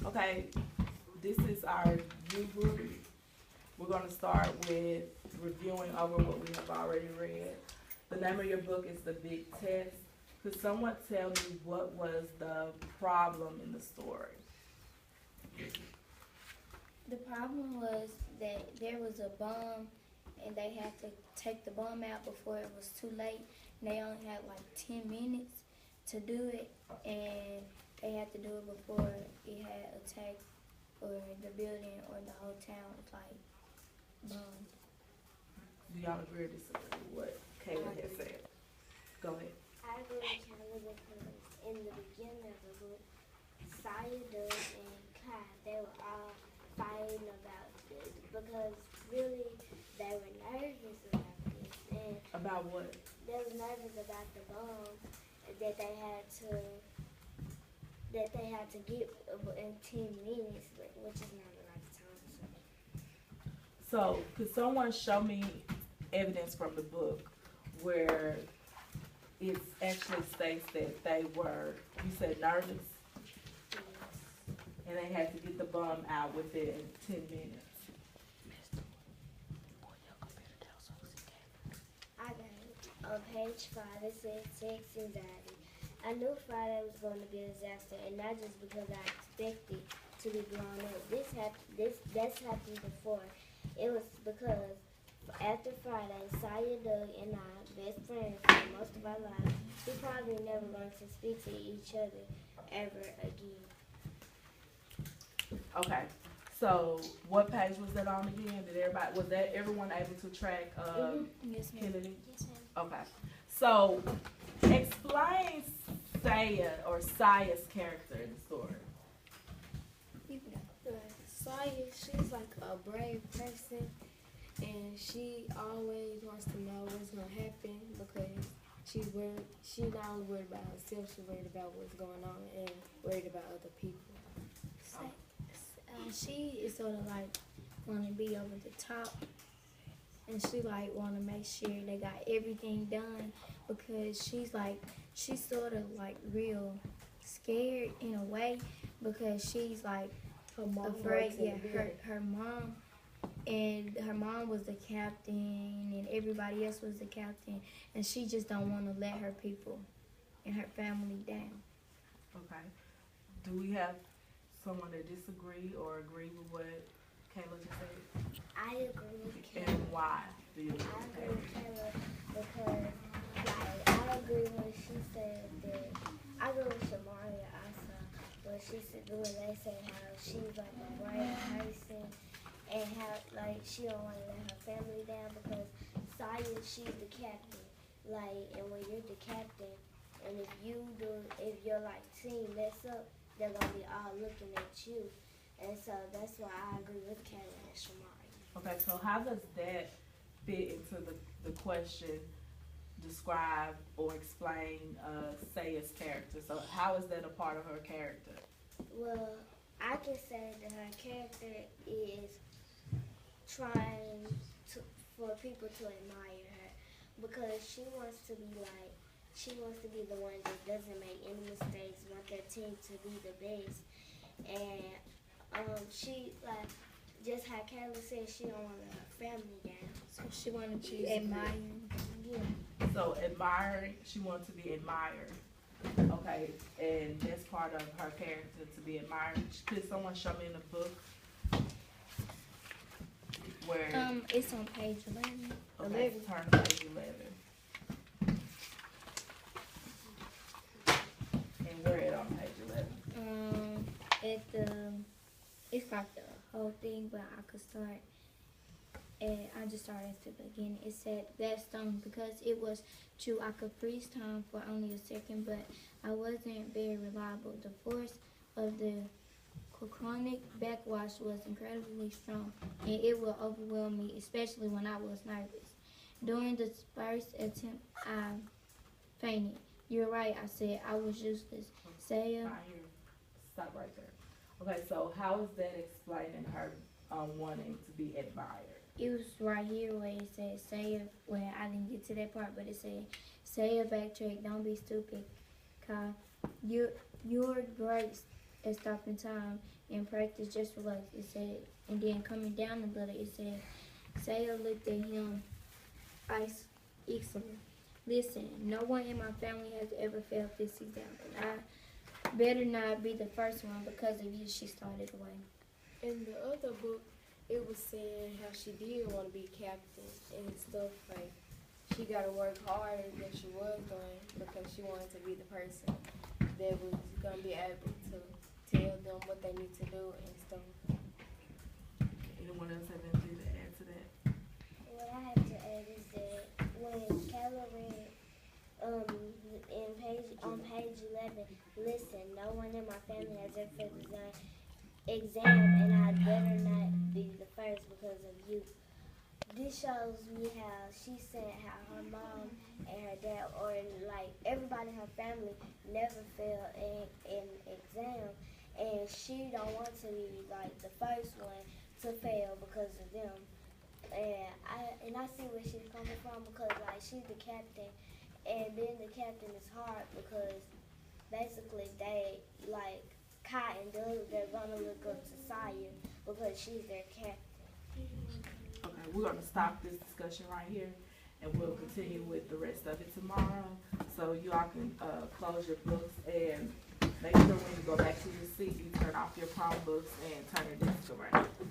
Okay, this is our new group. We're gonna start with reviewing over what we have already read. The name of your book is The Big Test. Could someone tell me what was the problem in the story? The problem was that there was a bomb and they had to take the bomb out before it was too late. And they only had like 10 minutes to do it, and they had to do it before it had attacked or the building or the whole town was like bombed. Do y'all agree or disagree with what Kayla has said? Go ahead. I agree with Kelly because in the beginning of the book, Saya, Doug, and Kai, they were all fighting about this because really they were nervous about this. And About what? they were nervous about the bomb that they had to get in 10 minutes, which is not a lot of time. So, could someone show me evidence from the book where it actually states that they were, you said nervous, So, and they had to get the bomb out within 10 minutes? I got it. On page 5, it says sex anxiety. I knew Friday was going to be a disaster, and not just because I expected to be blown up. That's happened before. It was because after Friday, Saya, Doug, and I, best friends for most of our lives, we probably never going to speak to each other ever again. Okay, so what page was that on again? Was everyone able to track, Yes, ma'am. Kennedy? Yes, ma'am. Okay, so explain Saya's character in the story. You can go. Saya, she's like a brave person, and she always wants to know what's gonna happen because she's worried. She's not only worried about herself, she's worried about what's going on and worried about other people. She is sort of like want to be over the top, and she like want to make sure they got everything done because she's sort of like real scared in a way because she's like Her mom afraid. works in Yeah, the building. her mom was the captain and everybody else was the captain, and she just don't want to let her people and her family down. Okay, do we have someone that disagree or agree with what Kayla just said? I agree with And Kayla. why do you agree I with agree with Kayla? Kayla because, I agree when she said that. I agree with Shamaria also when she said when they say how she's like a brave person and how like she don't want to let her family down because Saya, she's the captain. Like, and when you're the captain, and if your like team mess up, they're gonna be all looking at you, and so that's why I agree with Kayla and Shamaria. Okay, so how does that fit into the question, describe or explain Saya's character? So how is that a part of her character? Well, I can say that her character is trying for people to admire her because she wants to be the one that doesn't make any mistakes, want their team to be the best, and she like just how Kayla said she don't want her family down. So she wanted to She's admire. Yeah. So admiring, she wants to be admired. Okay, and that's part of her character, to be admired. Could someone show me in the book where, It's on page 11. okay, turn to page 11. And where it on page 11? It's like the whole thing, but I could start. And I just started at the beginning. It said that stone because it was true. I could freeze time for only a second, but I wasn't very reliable. The force of the chronic backwash was incredibly strong, and it will overwhelm me, especially when I was nervous. During the first attempt, I fainted. You're right, I said. I was useless. Saya, Right here. Stop right there. Okay, so how is that explaining her wanting to be admired? it was right here where it said, Saya, well, I didn't get to that part, but it said, Saya, backtrack, don't be stupid, Kai. You're great. and stopping time and practice just relax. It said, and then coming down a little, it said, Saya looked at him excellent. Listen, no one in my family has ever failed this exam, and I better not be the first one because of you. She started away. In the other book, it was saying how she did want to be captain and stuff. Like she got to work harder than she was doing because she wanted to be the person that was gonna be able to tell them what they need to do and stuff. Anyone else have anything to add to that? What I have to add is that when Kayla read on page 11, listen, no one in my family has ever failed the exam, and I better not be the first because of you. This shows me how she said how her mom and her dad, or like everybody in her family, never failed in exam, and she don't want to be like the first one to fail because of them. And I see where she's coming from because like she's the captain, and being the captain is hard because basically they like Kai and Doug, they're gonna look up to Saya because she's their captain. Okay, we're gonna stop this discussion right here, and we'll continue with the rest of it tomorrow. So you all can close your books and make sure when you go back to your seat, you turn off your Chromebooks and turn your desk around.